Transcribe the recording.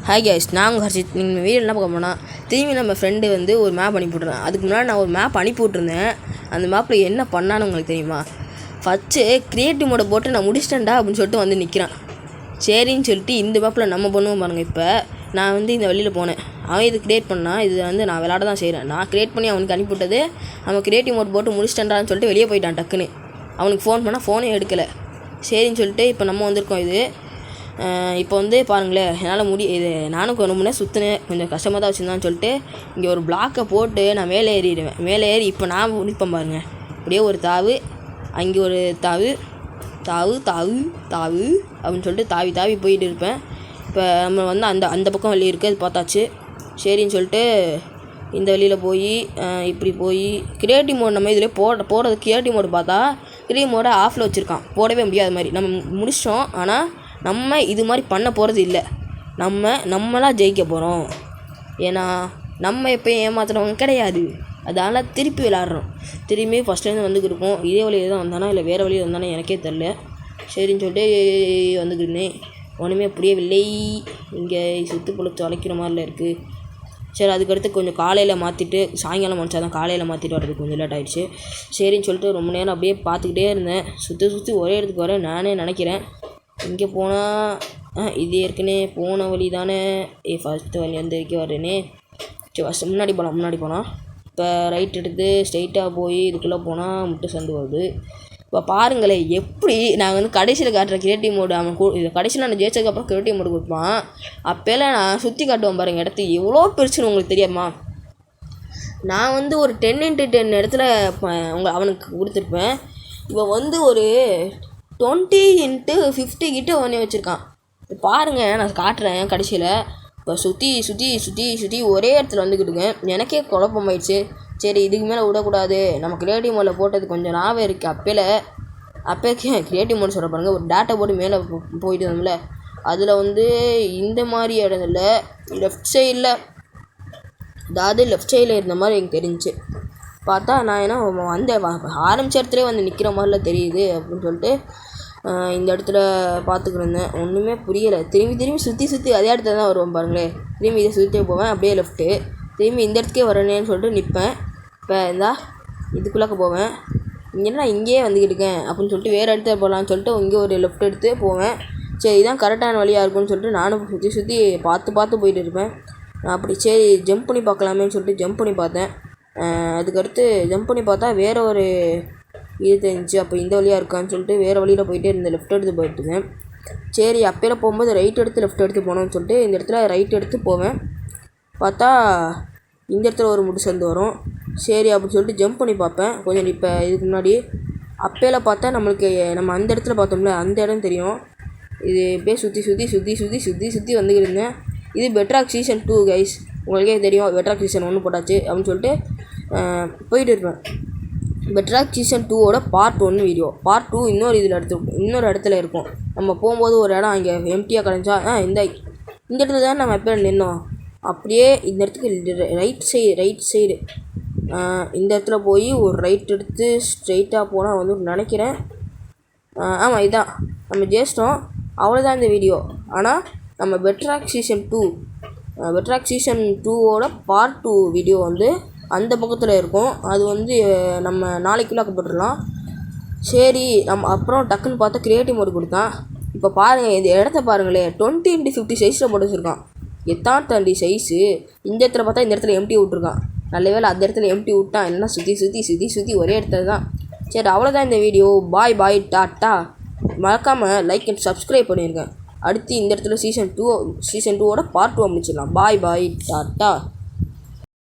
Hi guys, நான் உங்கள் ஹர்ஷித். நீங்கள் வீடியோ என்ன பார்க்க போனால் திரும்பி நம்ம ஃப்ரெண்டு வந்து ஒரு மேப் அனுப்பிவிட்றேன். அதுக்கு முன்னாடி நான் ஒரு மேப் அனுப்பி விட்ருந்தேன். அந்த மேப்பில் என்ன பண்ணான்னு உங்களுக்கு தெரியுமா? ஃபஸ்ட்டு க்ரியேட்டிவ் மோடை போட்டு நான் முடிச்சிட்டேன்டா அப்படின்னு சொல்லிட்டு வந்து நிற்கிறான். சரின்னு சொல்லிட்டு இந்த மேப்பில் நம்ம பண்ணுவோம் பாருங்கள். இப்போ நான் வந்து இந்த வழியில் போனேன். அவன் இது க்ரியேட் பண்ணால் இது வந்து நான் விளாட தான் செய்கிறேன். நான் க்ரியேட் பண்ணி அவனுக்கு அனுப்பிவிட்டது. அவன் க்ரியேட்டிவ் மோட் போட்டு முடிச்சிட்டேன்டான்னு சொல்லிட்டு வெளியே போயிட்டான் டக்குன்னு. அவனுக்கு ஃபோன் பண்ணால் ஃபோனே எடுக்கலை. சரின்னு சொல்லிட்டு இப்போ நம்ம வந்திருக்கோம். இது இப்போ வந்து பாருங்களேன், என்னால் இது நானும் ரொம்ப நேரம் சுற்றினேன், கொஞ்சம் கஷ்டமாக தான் வச்சுருந்தான்னு சொல்லிட்டு இங்கே ஒரு பிளாக்கை போட்டு நான் மேலே ஏறிடுவேன். மேலே ஏறி இப்போ நான் முடிப்பேன் பாருங்கள். அப்படியே ஒரு தாவு, அங்கே ஒரு தாவு தாவு தாவு தாவு அப்படின்னு சொல்லிட்டு தாவி தாவி போயிட்டு இருப்பேன். இப்போ நம்ம வந்து அந்த பக்கம் வழி இருக்குது, அது பார்த்தாச்சு. சரின்னு சொல்லிட்டு இந்த வழியில் போய் இப்படி போய் க்ரியேட்டிவ் மோட் நம்ம இதில் போடுறது க்ரியேட்டிவ் மோடு பார்த்தா க்ரியேட்டிவ் மோடை ஆஃபில் வச்சுருக்கான், போடவே முடியாத மாதிரி. நம்ம முடிச்சிட்டோம், ஆனால் நம்ம இது மாதிரி பண்ண போகிறது இல்லை. நம்மளாக ஜெயிக்க போகிறோம். ஏன்னா நம்ம எப்போயும் ஏமாத்துறவங்க கிடையாது. அதனால் திருப்பி விளாட்றோம். திரும்பி ஃபஸ்ட்லேருந்து வந்துக்கிட்டு இருக்கோம். இதே வழியில் தான் வந்தானா இல்லை வேறு வழியில் வந்தானே எனக்கே தெரில. சரின்னு சொல்லிட்டு வந்துக்கிட்டேன். ஒன்றுமே புரியவில்லை. இங்கே சுற்று பொழுத்து அழைக்கிற மாதிரில இருக்குது. சரி, அதுக்கடுத்து கொஞ்சம் காலையில் மாற்றிட்டு சாயங்காலம் முடிச்சா தான் காலையில் மாற்றிட்டு வர்றதுக்கு கொஞ்சம் லேட் ஆகிடுச்சு. சரின்னு சொல்லிட்டு ரொம்ப நேரம் அப்படியே பார்த்துக்கிட்டே இருந்தேன். சுற்றி ஒரே இடத்துக்கு வரேன் நானே நினைக்கிறேன். இங்கே போனால் இது ஏற்கனவே போன வழி தானே. ஃபஸ்ட்டு வழி வந்து இங்கே வரேனே. சரி, ஃபஸ்ட்டு முன்னாடி போகலாம். இப்போ ரைட் எடுத்து ஸ்ட்ரைட்டாக போய் இதுக்குள்ளே போனால் முட்டை சண்டு வருது. இப்போ பாருங்களேன், எப்படி நான் வந்து கடைசியில் காட்டுற க்ரியேட்டிவ் மோடு அவன் இது கடைசியில் நான் ஜெயிச்சதுக்கப்புறம் க்ரியேட்டிவ் மோடு கொடுப்பான். அப்போல்லாம் நான் சுற்றி காட்டுவேன் பாருங்கள். இடத்து எவ்வளோ பெருசுன்னு உங்களுக்கு தெரியாமா? நான் வந்து ஒரு 10x10 இடத்துல அவனுக்கு கொடுத்துருப்பேன். இப்போ வந்து ஒரு 20x50 கிட்ட ஒன்றே வச்சுருக்கான். பாருங்கள், நான் காட்டுறேன் கடைசியில். இப்போ சுற்றி ஒரே இடத்துல வந்துக்கிட்டுங்க. எனக்கே குழப்பமாயிடுச்சு. சரி, இதுக்கு மேலே விடக்கூடாது. நம்ம க்ரியேட்டிவ் மோடில் போட்டது கொஞ்சம் ஞாபகம் இருக்குது. அப்போக்கே க்ரியேட்டிவ் மோட் சொல்ல பாருங்கள். ஒரு டேட்டா போட்டு மேலே போயிட்டு இருந்தோம்ல, அதில் வந்து இந்த மாதிரி இடத்துல லெஃப்ட் சைடில், அதாவது லெஃப்ட் சைடில் இருந்த மாதிரி எனக்கு தெரிஞ்சிச்சு. பார்த்தா நான் ஏன்னா வந்து ஆரம்பிச்ச இடத்துலேயே வந்து நிற்கிற மாதிரிலாம் தெரியுது அப்படின்னு சொல்லிட்டு இந்த இடத்துல பார்த்துக்கிருந்தேன். ஒன்றுமே புரியலை. திரும்பி சுற்றி அதே இடத்துல தான் வருவேன் பாருங்களேன். திரும்பி இதை சுற்றி போவேன், அப்படியே லெஃப்ட்டு. திரும்பி இந்த இடத்துக்கே வரேனேன்னு சொல்லிட்டு நிற்பேன். இப்போ இதுக்குள்ளாக்க போவேன். இங்கேன்னா இங்கேயே வந்துக்கிட்டு இருக்கேன் அப்படின்னு சொல்லிட்டு வேறு இடத்துல போகலான்னு சொல்லிட்டு இங்கே ஒரு லெஃப்ட் எடுத்து போவேன். சரி, இதுதான் கரெக்டான வழியாக இருக்கும்னு சொல்லிட்டு நானும் சுற்றி பார்த்து போயிட்டு இருப்பேன். அப்படி சரி ஜம்ப் பண்ணி பார்க்கலாமேன்னு சொல்லிட்டு ஜம்ப் பண்ணி பார்த்தேன். அதுக்கடுத்து ஜம்ப் பண்ணி பார்த்தா வேறு ஒரு இது தெரிஞ்சிச்சு. அப்போ இந்த வழியாக இருக்கான்னு சொல்லிட்டு வேறு வழியில் போயிட்டே இருந்தேன். லெஃப்ட் எடுத்து போயிட்டுருந்தேன். சரி, அப்போலாம் போகும்போது ரைட் எடுத்து லெஃப்ட் எடுத்து போனோம்னு சொல்லிட்டு இந்த இடத்துல ரைட் எடுத்து போவேன். பார்த்தா இந்த இடத்துல ஒரு முட்டு சந்து வரும். சரி அப்படின்னு சொல்லிட்டு ஜம்ப் பண்ணி பார்ப்பேன். கொஞ்சம் இப்போ இதுக்கு முன்னாடி அப்போலாம் பார்த்தா நம்மளுக்கு நம்ம அந்த இடத்துல பார்த்தோம்ல, அந்த இடம் தெரியும். இது இப்படியே சுற்றி வந்துக்கிட்டு இருந்தேன். இது பெட்ராக் சீசன் 2 கைஸ். உங்களுக்கே தெரியும், பெட்ராக் சீசன் 1 போட்டாச்சு அப்படின்னு சொல்லிட்டு போயிட்டு இருப்பேன். பெட்ராக் சீசன் 2ஓட பார்ட் 1 வீடியோ, பார்ட் 2 இன்னொரு இடத்துல இருக்கும். நம்ம போகும்போது ஒரு இடம் அங்கே எம்டியாக கிடச்சா இந்த இடத்துல தான் நம்ம எப்போ நின்னோம். அப்படியே இந்த இடத்துக்கு ரைட் சைடு இந்த இடத்துல போய் ஒரு ரைட் எடுத்து ஸ்ட்ரைட்டாக போனால் வந்து நினைக்கிறேன். ஆமாம், இதுதான் நம்ம ஜெயிச்சிட்டோம். அவ்வளோதான் இந்த வீடியோ. ஆனால் நம்ம பெட்ராக் சீசன் 2ஓட பார்ட் 2 வீடியோ வந்து அந்த பக்கத்தில் இருக்கும். அது வந்து நம்ம நாளைக்குள்ளே போட்டுடலாம். சரி, நம்ம அப்புறம் டக்குன்னு பார்த்தா க்ரியேட்டிவ் மோடு கொடுத்தான். இப்போ பாருங்கள், இந்த இடத்த பாருங்களேன். 20x50 சைஸில் போட்டு வச்சுருக்கான். எத்தான் தாண்டி சைஸு. இந்த இடத்துல பார்த்தா இந்த இடத்துல எம்டி விட்ருக்கான். நல்ல வேலை அந்த இடத்துல எம்டி விட்டான். இல்லைன்னா சுற்றி ஒரே இடத்துல தான். சரி, அவ்வளோதான் இந்த வீடியோ. பாய் டாட்டா. மறக்காமல் லைக் அண்ட் சப்ஸ்கிரைப் பண்ணியிருக்கேன். அடுத்து இந்த இடத்துல சீசன் 2ஓட பார்ட் 2 முடிச்சிடலாம். பாய் டாட்டா.